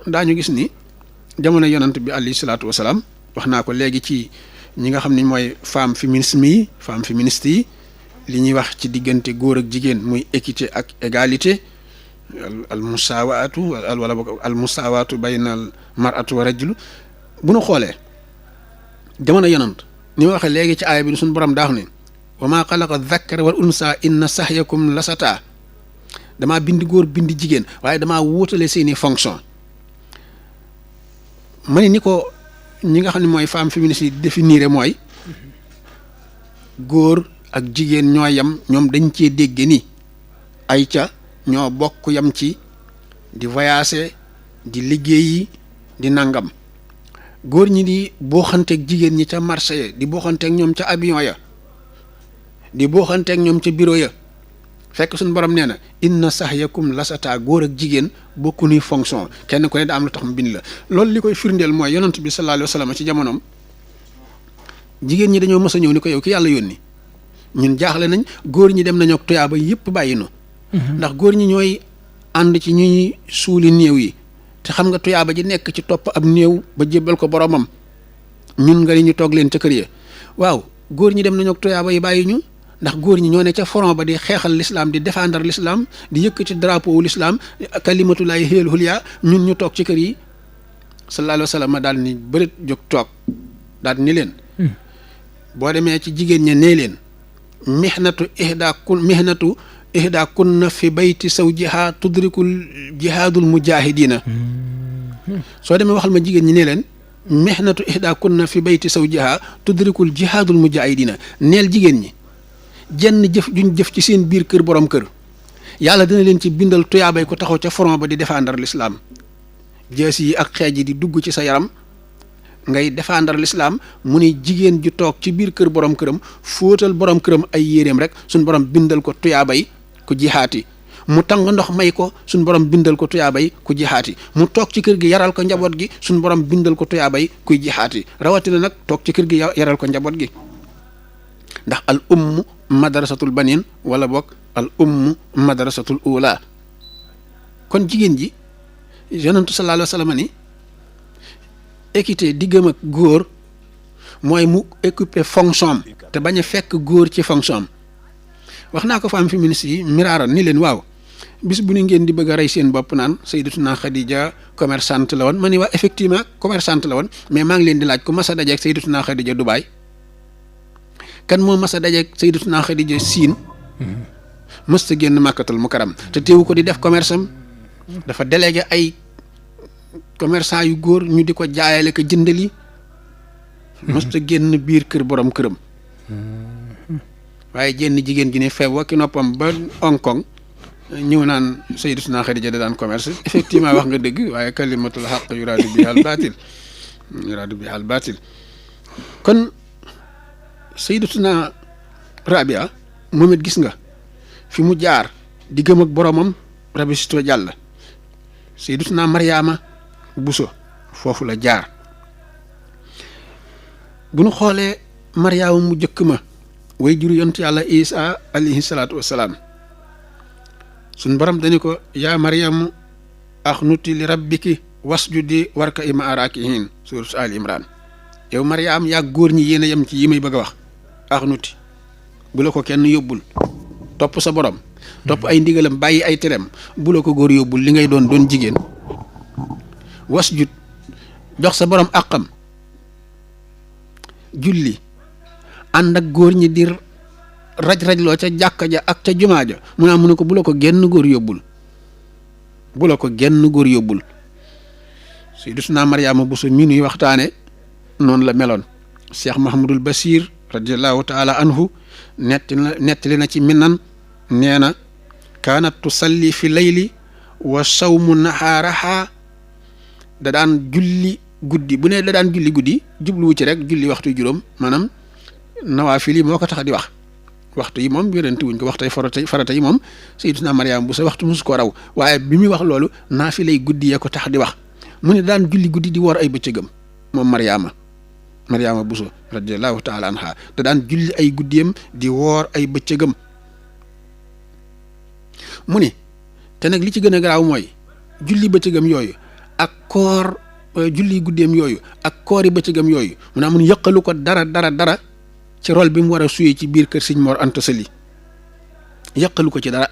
daañu gis ni jamono yonant bi alayhi salaatu wasalaam wax naa ko léegi ci ñi nga xam ne mooy femme féministe yi li ñuy wax ci diggante góor ak jigéen muy équité ak égalité al musaawaatu wala al musaawaatu bayna al mar'atu wa rajul bu nu xoolee jamono yonant ni ma waxee léegi ci aaya bi suñu borom daax ne wa maa xalaqa dhakkara wal unsa inna sahyakum lasata damaa bind góor bind jigéen waaye damaa wuutale seeni fonction ma ne ni ko ñi nga xam ne mooy femme féministe yi définir mooy góor ak jigéen ñoo yem ñoom dañ cee dégge ni ay ca ñoo bokk yem ci di voyager di liggéeyi di nangam góor ñi di booxanteeg jigéen ñi ca marché ya di booxanteeg ñoom ca avion ya di booxanteeg ñoom ca bureau ya fekk suñu borom nee na inna sahyakum lasata góor ak jigéen bokku ni fonction kenn ku ne da am lu tax mu bind la loolu li koy firndeel mooy yonent bi sallallahu alayhi wa sallam ci jamonoom jigéen ñi dañoo mës a ñëw ni ko yow ki yàlla yónni ñun jaaxle nañ góor ñi dem nañoo ak tuyaaba yëpp bàyyi nu ndax góor ñi ñooy ànd ci ñuy suuli néew yi te xam nga tuyaaba ji nekk ci topp ab néew ba jébbal ko boromam ñun nga ni ñu toog leen ca kër ya waaw góor ñi dem nañoo ak tuyaaba yi bàyyi ñu ndax góor ñi ñoo ne ca front ba di xeexal l'islam di défendre l'islam di yëkkati drapeau wu l'islam kalimatullahi hiyal hulya ñun ñu toog ci kër yi sallallahu alayhi wa sallam daal ni bërit jóg toog daal ni leen boo demee ci jigéen ña nee leen mihnatu ihda kunna fi bayti zawjiha tudrikul jihaadul mujahidina soo demee waxal ma jigéen ñi nee leen mihnatu ihda kunna fi bayti zawjiha tudrikul jihaadul mujahidina neel jigéen ñi jenn jëf juñ jëf ci seen biir kër borom kër yàlla dina leen ci bindal tuyaabay ko taxaw ca front ba di défendre l'islam jees yi ak xeej yi di dugg ci sa yaram ngay défendre l'islam mu ni jigéen ju toog ci biir kër borom këram fóotal borom këram ay yéreem rek suñ borom bindal ko tuyaabay ku jihaati mu tàng ndox may ko suñ borom bindal ko tuyaabay ku jihaati mu toog ci kër gi yaral ko njaboot gi suñ borom bindal ko tuyaabay kuy jihaati rawatina nag toog ci kër gi yaral ko njaboot gi ndax al umm madrasatul banin wala boog al umm madrasatul ula kon jigéen ji yonentu sallallahu alayhi wa sallam ni équité diggam ak góor mooy mu occuper fonction am te bañ a fekk góor ci fonction am wax naa ko femme féministe yi miraaran ni leen waaw bis bu ni ngeen di bëgg a rey seen bopp naan Sayyidatuna Khadija commerçante la woon ma ni waa effectivement commerçante la woon mais maa ngi leen di laaj ku mas a dajeeg Sayyidatuna Khadija Dubaay kan moo mas a dajeeg Sayyidatuna Khadija Siin mës ta génn Makkatul Mukarram te teewu ko di def commerce am dafa délégué ay commerçant yu góor ñu di ko jaayale ko jëndali mës ta génn biir kër borom këram waaye jenn jigéen ji ne feeb wakki noppam ba Hong Kong ñëw naan Sayyidatuna Khadija da daan commerce effectivement wax nga dëgg waaye kalimatul haqq yuraadu biha al baatil kon Sayyidatuna Rabia moom it gis nga fi mu jaar di gëm ak boromam rabbi sito jàll Sayyidatuna Mariama Bousso foofu la jaar bu nu xoolee Mariama mu jëkk ma way juru yontu yàlla Isa alayhi salaatu wassalaam suñ borom dañu ko yaa Mariamu axnuti li rabbiki wasjudi warka ima arakihin surat Ali Imran yow Mariam yaa góor ñi yéen a yem ci yi may bëgg a wax axnuti bu la ko kenn yóbbul topp sa borom topp ay ndigalam bàyyi ay tereem bu la ko góor yóbbul li ngay doon jigéen wasjud jox sa borom àqam julli ànd ak góor ñi di raj-rajloo ca jàkka ja ak ca jumaa ja mu ne ko bu la ko genn góor yóbbul Sayyidatuna Mariama Bousso mi nuy waxtaane noonu la meloon Cheikh Mahamadul Basir radiallahu taala anhu nettali na ci minan nee na kaanat tusalli fi layli wa sawmu nahaaraha da daan julli guddi bu ne da daan julli guddi jubluwu ci rek julli waxtu juróom maanaam nawaafil yi moo ko tax di wax waxtu yi moom yonente wuñ ko waxtay farata yi moom sayyiduna Mariama bu sa waxtu musu ko raw waaye bi muy wax loolu naafilay guddi yee ko tax di wax mu ne daan julli guddi di woor ay bëccëgam moom Mariama Buso radiallahu taala anha da daan julli ay guddiyam di woor ay bëccëgam mu ne te nag li ci gën a garaaw mooy julli bëccëgam yooyu ak koor julli guddiyam yooyu ak koori bëccëgam yooyu mu naa mun yëqalu ko dara ci rôle bi mu war a suyee ci biir kër Sëñ Mor Anta Sali yëqalu ko ci dara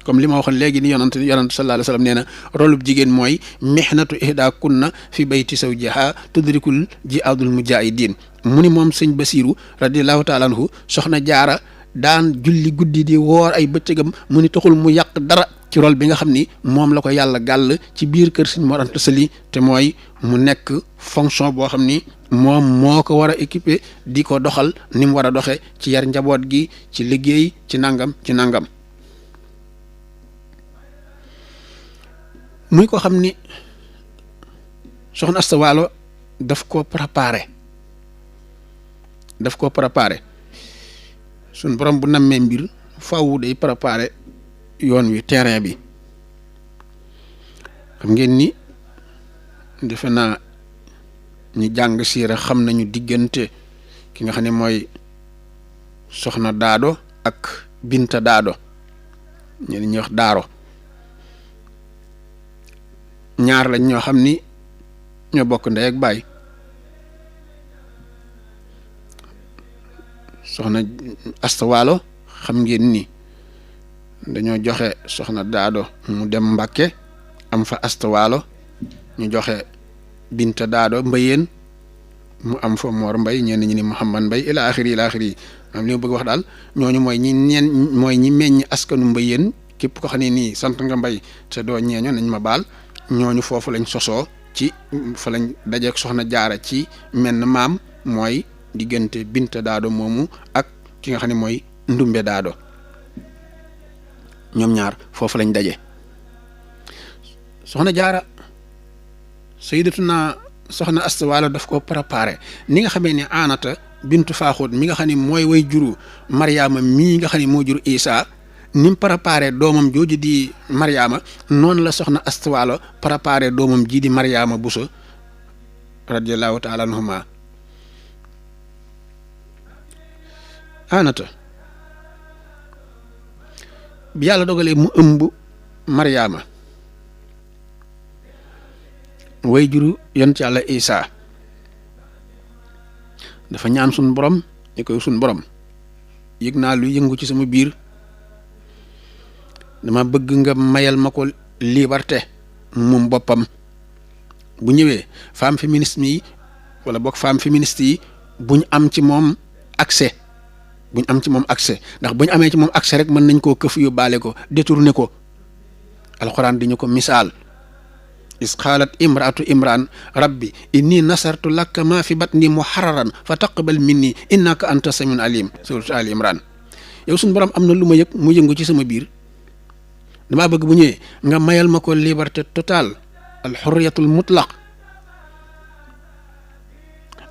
comme li ma waxoon léegi ni yonant sallallahu alayhi wa sallam nee na rôle bu jigéen mooy mihnatu ihda kunna fi bayti zawjiha tudrikul jihaadul mujahidin mu ni moom sëñ Basiiru radiallahu taala anhu soxna Jaara daan julli guddi di woor ay bëccëgam mu ni taxul mu yàq dara ci rôle bi nga xam ni moom la ko yàlla gàll ci biir kër Sëñ Mor Anta Sali te mooy mu nekk fonction boo xam ni moom moo ko war a équiper di ko doxal ni mu war a doxe ci yar njaboot gi ci liggéey ci nangam muy ko xam ni soxna Asta Waalo daf ko préparé suñ borom bu nammee mbir faaw day préparé yoon wi terrain bi xam ngeen ni defe naa ñi jàng siira xam nañu diggante ki nga xam ne mooy soxna Daado ak Binta Daado ñenn ñi wax Daaro ñaar lañ ñoo xam ni ñoo bokk ndey ak baay soxna Asta Waalo xam ngeen ni dañoo joxe soxna Daado mu dem Mbàkke am fa Asta Waalo ñu joxe Binta Daado Mbayeen mu am fa Mor Mbay ñenn ñi ni Muhammad Mbay ila axiri am li ma bëgg wax daal ñooñu mooy ñi meññ askanu Mbayeen képp ko xam ne nii sant nga Mbay te doo ñeeño nañ ma baal ñooñu foofu lañ sosoo ci fa lañ dajeek soxna Jaara ci menn maam mooy diggante Binta Daado moomu ak ki nga xam ne mooy Ndumbe Daado ñoom ñaar foofu lañ daje soxna Jaara sayyidatuna soxna Asta Waalo daf ko préparé ni nga xamee ne Aanata bintu Faaxut mi nga xam ne mooy way juru Mariama mii nga xam ne moo juru Isa ni mu préparé doomam jooju di Mariama noonu la soxna Asta Waalo préparé doomam ji di Mariama Buso radiyallahu taala anhuma Aanata bi yàlla dogalee mu ëmb Mariama way juru yonent yàlla Isa dafa ñaan suñ borom ni koy suñ borom yëg naa lu yëngu ci sama biir dama bëgg nga mayal ma ko liberté moom boppam bu ñëwee femme féministe yi wala boog femme féministe yi buñ am ci moom accès ndax buñ amee ci moom accès rek mën nañ koo këf yóbbaale ko détourné ko alxuraan di ñu ko misaal is qaalat imraatu imran rabbi inni nasartu laka ma fi batni muharraran fa taqbal minni innaka anta samiun alim suratu ali imran yow suñu borom am na lu ma yëg mu yëngu ci sama biir damaa bëgg bu ñëwee nga mayal ma ko liberté totale al xurriyatul mutlaq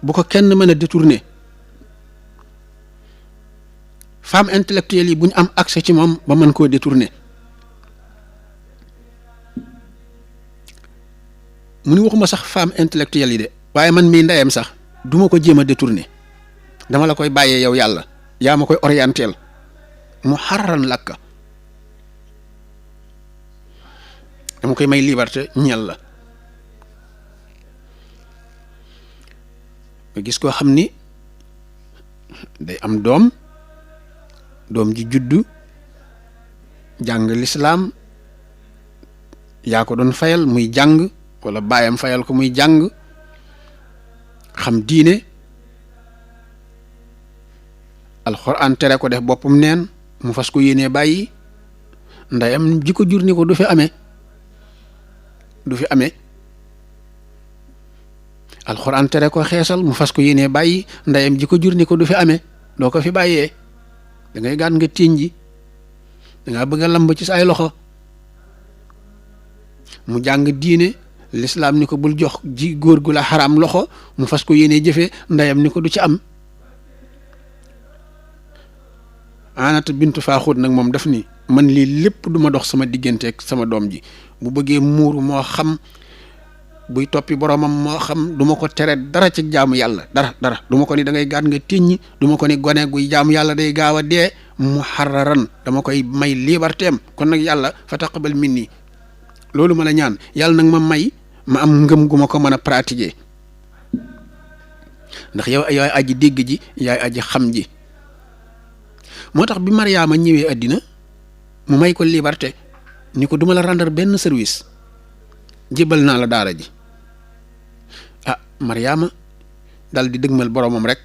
bu ko kenn mën a détourner femme intellectuelle yi bu ñu am accès ci moom ba mën koo détourner mu ni waxuma sax femme intellectuelle yi de waaye man mii ndeyam sax duma ko jéem a détourner dama la koy bàyyee yow yàlla yaa ma koy orientel mu xararan lakka dama koy may liberté ñeel la nga gis koo xam ni day am doom ji juddu jàng lislaam yaa ko doon fayal muy jàng wala baayam fayal ko muy jàng xam diine alxuraan tere ko def boppam neen mu fas ko yéenee bàyyi ndeyam ji ko jur ni ko du fi amee alxuraan tere ko xeesal mu fas ko yéenee bàyyi ndeyam ji ko jur ni ko du fi amee doo ko fi bàyyee da ngay gaan nga tiiñ ji da ngaa bëgg a lamb ci sa ay loxo mu jàng diine lislaam ni ko bul jox ji góor gu la xaraam loxo mu fas ko yéenee jëfee ndeyam ni ko du ci am. Anata bintu Faaxuut nag moom daf ni man lii lépp du ma dox sama digganteeg sama doom ji bu bëggee muuru moo xam buy toppi boromam moo xam du ma ko tere dara ci jaamu yàlla dara du ma ko ni da ngay gaat nga tiññi du ma ko ni gone guy jaamu yàlla day gaaw a dee muharraran dama koy may liberté am kon nag yàlla fa taqabal minni loolu ma la ñaan yàlla nag ma may ma am ngëm gu ma ko mën a pratiquer ndax yow yaay aji dégg ji yaay aji xam ji moo tax bi Mariama ñëwee àddina mu may ko liberté ni ko duma la rendre benn service jébal naa la daara ji Mariama dal di dëgmal boromam rek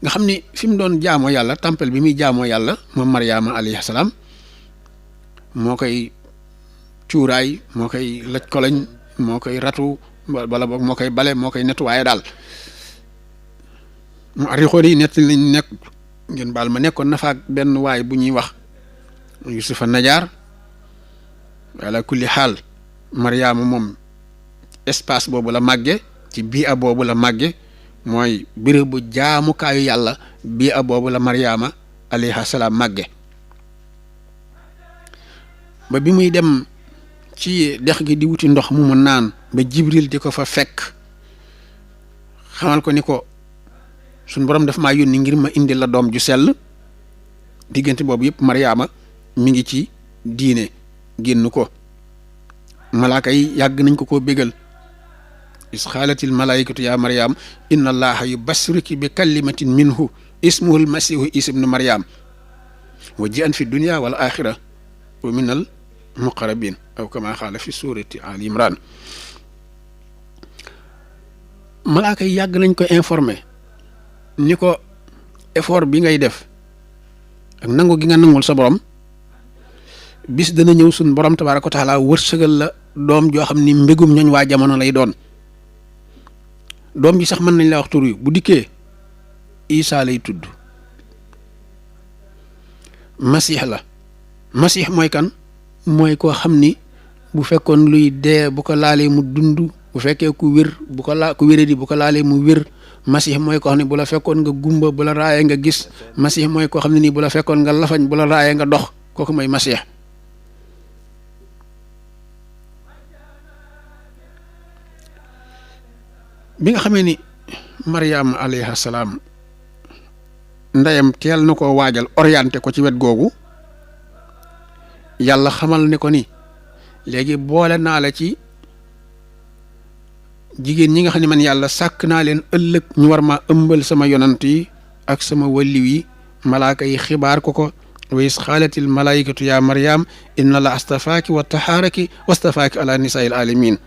nga xam ni fi mu doon jaamoo yàlla tempel bi muy jaamoo yàlla moom Mariama alayhi salaam moo koy cuuraay moo koy laj koloñ moo koy ratu wala boog moo koy bale moo koy nettuwaaye daal mu arixoon yi nett lañ nekk ngeen baal ma nekkoon na faak benn waay bu ñuy wax Yusufa Najaar ala kulli xaal Mariama moom espace boobu la màgge ci bii a boobu la màgge mooy bérébu jaamukaayu yàlla bii a boobu la Mariama alayha salaam màgge ba bi muy dem ci dex gi di wuti ndox mu naan ba Jibril di ko fa fekk xamal ko ni ko suñ borom daf maa yónni ngir ma indi la doom ju sell diggante boobu yëpp Mariama mi ngi ci diine génn ko malaaka yi yàgg nañ ko koo bégal is xaalatil malaikatu ya Mariam inna allaha yubassiriki bi kalimatin minhu ismuhu almasihu isa ibnu Mariam wa ji an fi dunia wal axira wa min al muqarrabin aw kama xaala fi surati Ali Imran malaaka yi yàgg nañ ko informé ni ko effort bi ngay def ak nangu gi nga nangul sa borom bis dana ñëw suñ borom tabaaraka wa taala wërsëgal la doom joo xam ni mbégum ñooñ waa jamono lay doon doom ji sax mën nañ la wax tur yu bu dikkee Isaa lay tudd Masiix la Masiix mooy kan mooy koo xam ni bu fekkoon luy dee bu ko laalee mu dund bu fekkee ku wér bu ko ku wéradi bu ko laalee mu wér Masiix mooy koo xam ne bu la fekkoon nga gumba bu la raayee nga gis Masiix mooy koo xam ne nii bu la fekkoon nga lafañ bu la raayee nga dox kooku mooy Masiix bi nga xamee ni Mariama alayha salaam ndeyam teel na ko waajal orienté ko ci wet googu yàlla xamal ne ko ni léegi boole naa la ci jigéen ñi nga xam ne man yàlla sàkk naa leen ëllëg ñu war maa ëmbal sama yonant yi ak sama waliw yi malaaka yi xibaar ko wa is xaalatil malaikatu ya Mariam inna la astafaaki wa tahaaraki wastafaaki ala nisaa'il alamin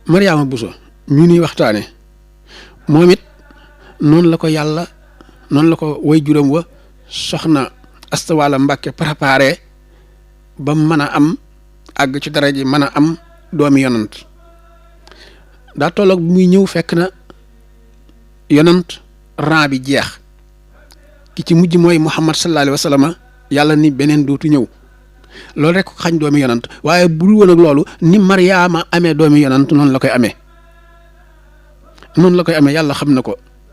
Mariama Bousso ñu ni waxtaane moom it noonu la ko yàlla noonu la ko way juróom wa soxna Asta Walo Mbàkke préparé ba mën a am àgg ci dara ji mën a am doomi yonant daa tolloog muy ñëw fekk na yonant ran bi jeex ki ci mujj mooy Muhammad sallallahu alayhi wa sallam yàlla ni beneen dootu ñëw loolu rek ko xañ doomi yonant waaye bu dul woon ak loolu ni Mariama amee doomi yonant noonu la koy amee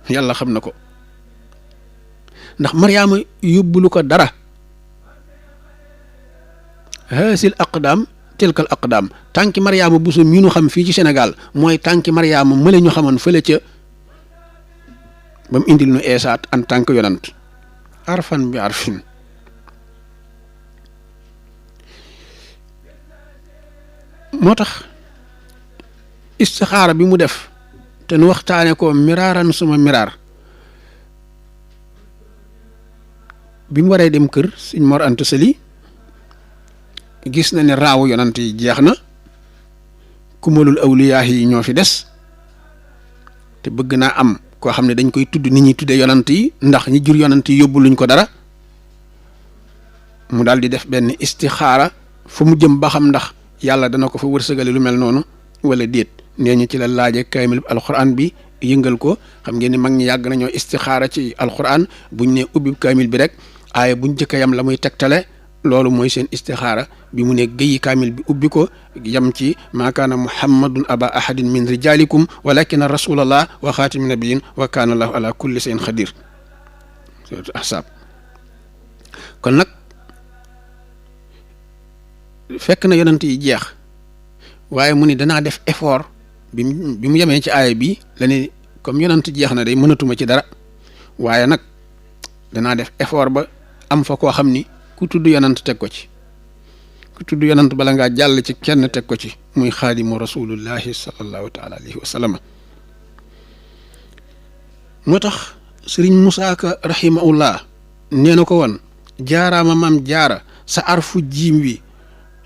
yàlla xam na ko ndax Mariama yóbbulu ko dara haasil aqdaam tilkal aqdaam tànki Mariama Bousso mi ñu xam fii ci Sénégal mooy tànki Mariama mële ñu xamoon fële ca ba mu indil nu eesaat en tant que yonant arfan bi arfin moo tax istixaara bi mu def te nu waxtaane ko miraaran suma miraar bi mu waree dem kër Sëñ Mor Anta Sali gis na ne raawu yonant yi jeex na kumalul awliyaa yi ñoo fi des te bëgg naa am koo xam ne dañ koy tudd nit ñi tuddee yonant yi ndax ñi jur yonant yi yóbbu luñ ko dara mu daal di def benn istixaara fu mu jëm ba xam ndax yàlla dana ko fa wërsëgale lu mel noonu wala déet nee ñu ci la laaje kaamil alquran bi yëngal ko. xam ngeen ni mag ñi yàgg nañoo istixaara ci alquran buñ ne ubbi kaamil bi rek aaya buñ jëkk a yam la muy tegtale loolu mooy seen istixaara bi mu ne géyi kaamil bi ubbi ko yam ci maa kaana muhammadun aba ahadin min rijalikum walakin rasulallah wa xaatimi nabiyin wa kaana allahu ala kulli shay'in xadir ahsaab kon nag fekk na yonent yi jeex waaye mu ni danaa def effort bi mu yemee ci aaya bi la ne comme yonent jeex na day mënatuma ci dara waaye nag danaa def effort ba am fa koo xam ni ku tudd yonent teg ko ci ku tudd yonent bala ngaa jàll ci kenn teg ko ci muy xaadimu rasulullahi sallallahu taala alayhi wa sallam moo tax sëriñ Musaa Ka rahimahullah nee na ko woon jaaraama maam jaara sa arfu jiim wi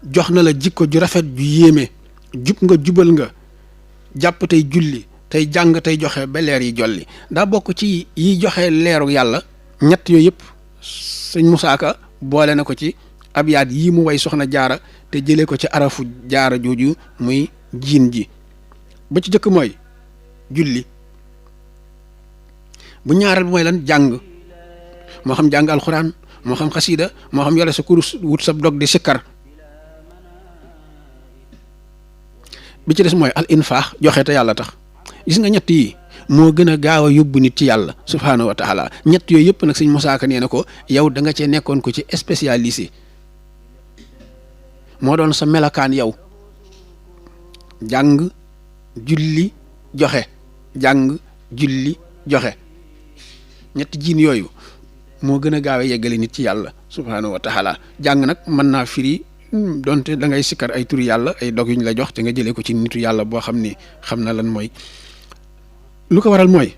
jox na la jikko ju rafet ju yéeme jub nga jubal nga jàpp tey julli tey jàng tey joxe ba leer yi jolli daa bokk ci yi joxe leeru yàlla ñett yooyu yëpp sëñ Musaa Ka boole na ko ci abyaat yii mu way soxna jaara te jëlee ko ci arafu jaara jooju muy jiin ji ba ci jëkk mooy julli bu ñaareel bi mooy lan jàng moo xam jàng alxuraan moo xam xasiida moo xam yore sa kurus wut sa dog di sikkar bi ci des mooy al infaax joxe te yàlla tax gis nga ñett yi moo gën a gaaw a yóbbu nit ci yàlla subhaanahu wa taala ñett yooyu yëpp nag sëñ Musaa Ka nee na ko yow da nga cee nekkoon ko ci spécialisé moo doon sa melakaan yow jàng julli joxe jàng julli joxe ñetti jiin yooyu moo gën a gaaw a yeggale nit ci yàlla subhaanahu wa taala jàng nag mën naa firi donte da ngay sikkar ay turi yàlla ay dog yuñ la jox te nga jëlee ko ci nitu yàlla boo xam ni xam na lan mooy lu ko waral mooy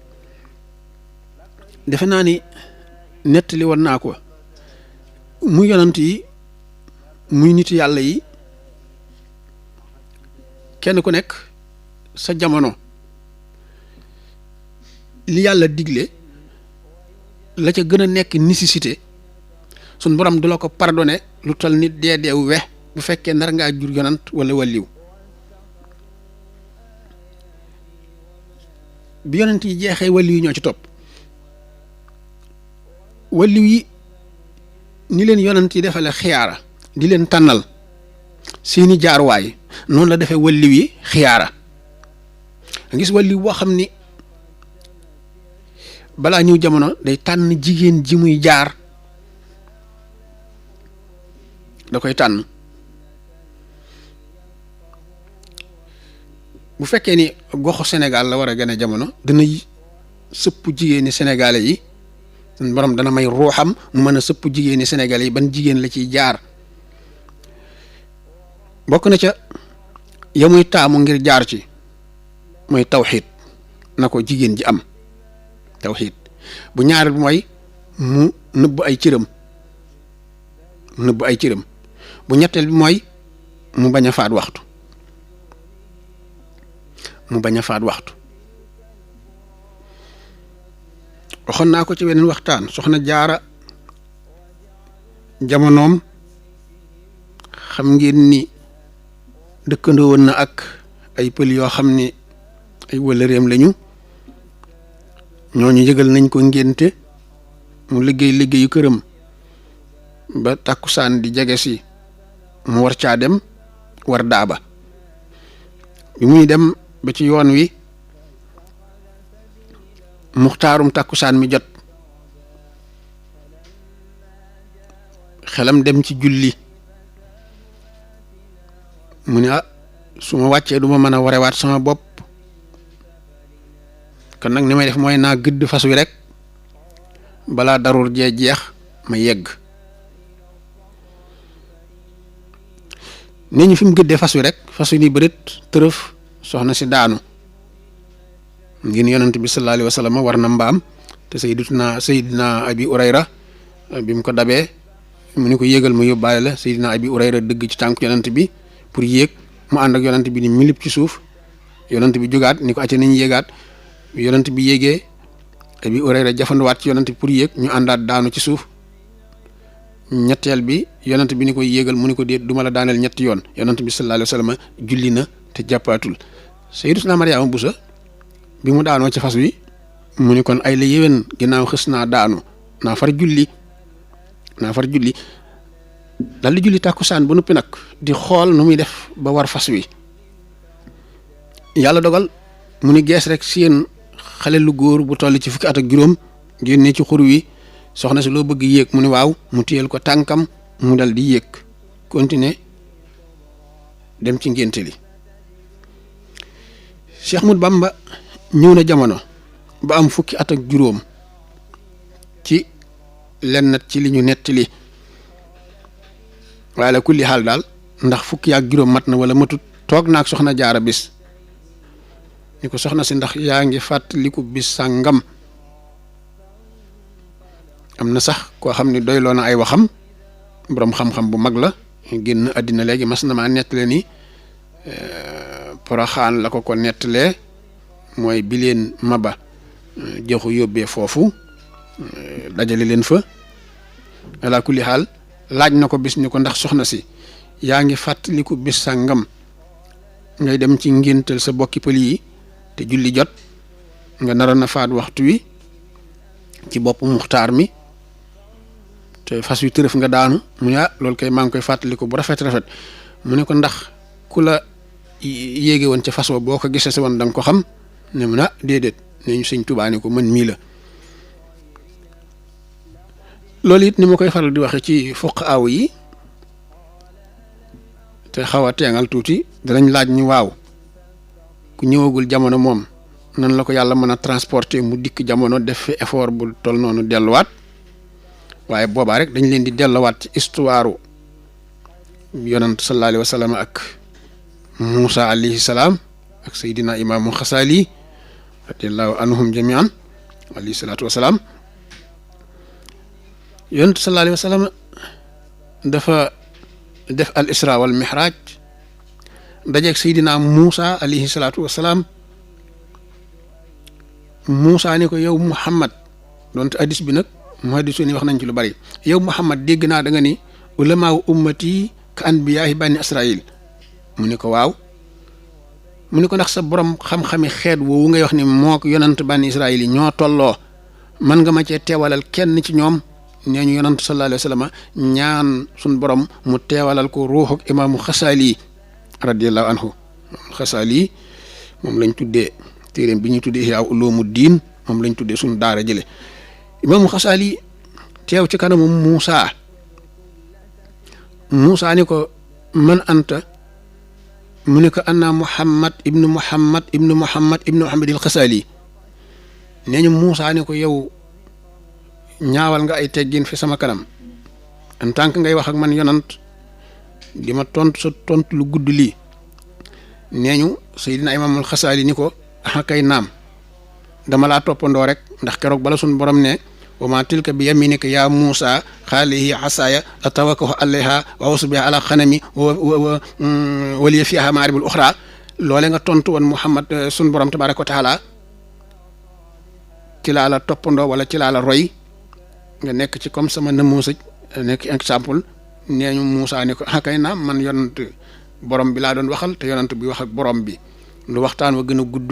defe naa ni nettali woon naa ko muy yonant yi muy nitu yàlla yi kenn ku nekk sa jamono li yàlla digle la ca gën a nekk nécessité sun borom du la ko pardonné lu toll nit deedeew we bu fekkee nar ngaa jur yonant wala waliw bi yonent yi jeexee waliw yi ñoo ci topp waliw yi ni leen yonent yi defale xiyaara di leen tànnal seeni jaaruwaay noonu la defee waliw yi xiyaara gis waliw boo xam ni balaa ñëw jamono day tànn jigéen ji muy jaar da koy tànn bu fekkee ni goxu Sénégal la war a gën a jamono dana sëpp jigéeni sénégalais yi suñ borom dana may ruuxam mu mën a sëpp jigéeni sénégalais yi ban jigéen la ciy jaar bokk na ca ya muy taamu ngir jaar ci mooy tawxiid na ko jigéen ji am tawxiid bu ñaareel bi mooy mu nëbb ay cëram bu ñetteel bi mooy mu bañ a faat waxtu waxoon naa ko ci weneen waxtaan soxna jaara jamonoom xam ngeen ni dëkkandoo woon na ak ay pël yoo xam ni ay wëllëreem lañu ñooñu yëgal nañ ko ngénte mu liggéeyu këram ba takkusaan di jege si mu war caa dem war daaba bi muy dem ba ci yoon wi muxtaarum takkusaan mi jot xelam dem ci julli mu ne su ma wàccee du ma mën a warewaat sama bopp kon nag ni may def mooy naa gëdd fas wi rek balaa darur jee jeex ma yegg nee ñu fi mu gëddee fas wi rek fas wi ni bëreet tërëf soxna si daanu ngeen yonent bi sallallahu alayhi wa sallam war na mbaam te Seydina Abi Urayra bi mu ko dabee mu ni ko yéegal ma yóbbaale la Seydina Abi Urayra dëgg ci tànk yonent bi pour yéeg mu ànd ak yonent bi ni milip ci suuf yonent bi jógaat ni ko acca nañ yéegaat yonent bi yéegee Abi Urayra jafanduwaat ci yonent bi pour yéeg ñu àndaat daanu ci suuf ñetteel bi yonent bi ni ko yéegal mu ni ko déet duma la daaneel ñetti yoon yonent bi sallallahu alayhi wa sallam julli na te jàppaatul Sayyidatuna Mariama Buso bi mu daanoo ci fas wi mu ni kon ay la yéwén ginnaaw xës naa daanu naa far julli dal di julli tàkkusaan ba noppi nag di xool nu muy def ba war fas wi yàlla dogal mu ni gees rek seen xale lu góor bu toll ci fukki at ak juróom génne ci xur wi soxna si loo bëgg yéeg mu ni waaw mu téyel ko tànkam mu dal di yéeg continuer dem ci ngénte li Cheikh Ahmadou Bamba ñëw na jamono ba am fukki at ak juróom ci lenn ci li ñu nettali waaye la kulli xaal daal ndax fukki ak juróom mat na wala matut toog naag soxna jaara bis ni ko soxna si ndax yaa ngi fàttaliku bis sàngam am na sax koo xam ne doyloo na ay waxam boroom xam-xam bu mag la génn àddina léegi mas na maa nettale ni Poroxaan la ko nettalee mooy bi leen Maba joxu yóbbee foofu dajale leen fa ala kulli xaal laaj na ko bis ni ko ndax soxna si yaa ngi fàttaliku bis sàngam ngay dem ci ngéntal sa bokki pël yi te julli jot nga naroon na faat waxtu wi ci bopp muxtaar mi te fas wi tërëf nga daanu mu ne loolu kay maa ngi koy fàttaliku bu rafet mu ne ko ndax ku la yéege woon ca fas wa boo ko gisee sa woon da nga ko xam ne mu ne déedéet ne ñu Sëñ Tuubaa ne ko man mii la loolu it ni ma koy faral di waxe ci foq aw yi te xaw a teengal tuuti danañ laaj ñu waaw ku ñëwagul jamono moom nan la ko yàlla mën a transporter mu dikk jamono def fi effort bu toll noonu delluwaat waaye boobaa rek dañ leen di delluwaat ci histoire yonant sallallahu alayhi wa sallam ak Muusa alayhi salaam ak Seydina Imaamu Xasaali radiyallahu anhum jamian alayhi salaatu wa salaam yonant sallallahu alayhi wa sallam dafa def al isra wal mihraj dajeeg Seydina Muusa alayhi salaatu wa salaam Muusa ni ko yow Muhammad donte hadis bi nag muhaddisu ni wax nañ ci lu bari yow Muhammad dégg naa da nga ni ulamaaw ummati ka anbiyaahi bani Israil mu ni ko waaw mu ni ko ndax sa borom xam-xami xeet woowu ngay wax ni moo ko yonant bani Israil yi ñoo tolloo man nga ma cee teewalal kenn ci ñoom nee ñu yonant sallallahu alayhi wa sallam ñaan suñ borom mu teewalal ko ruuxuk imaamu Xasaali radiyallahu anhu Xasaali moom lañ tuddee téeréem bi ñuy tuddee Ihyaa Ulumuddin moom lañ tuddee suñ daara jële imaamu Xasaali teew ci kanamu Muusa ni ko man anta mu ne ko anna Muhammad ibnu Muhammadil Xasaali nee ñu Muusa ni ko yow ñaawal nga ay teggin fi sama kanam en tant que ngay wax ak man yonant di ma tontu sa tontu lu gudd lii nee ñu Seydina Imaamul Xasaali ni ko kay naam dama laa toppandoo rek ndax keroog bala suñ borom ne wa ma tilka bi yaminika ya Muusa qaala hiya asaaya atawakkau alayha wa awussu biha ala xanami wa liya fiha maaribul uxra loole nga tontu woon Muhammad suñ borom tabaraka wa taala ci laa la toppandoo wala ci laa la roy nga nekk ci comme sama namuusaj nekk exemple nee ñu Muusa ni ko kay naam man yonant borom bi laa doon waxal te yonant bi wax ak borom bi lu waxtaan wa gën a gudd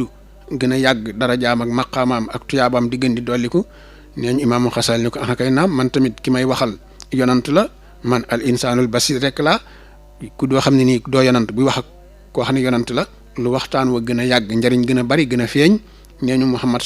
gën a yàgg darajaam ak maqaamaam ak tuyaabaam di gën di dolliku nee ñu Imaamu Xasaali ni ko kay naam man tamit ki may waxal yonant la man al insaanul basir rek la ku doo xam ne nii doo yonant buy wax ak koo xam ne yonant la lu waxtaan wa gën a yàgg njariñ gën a bari gën a feeñ nee ñu Muhammad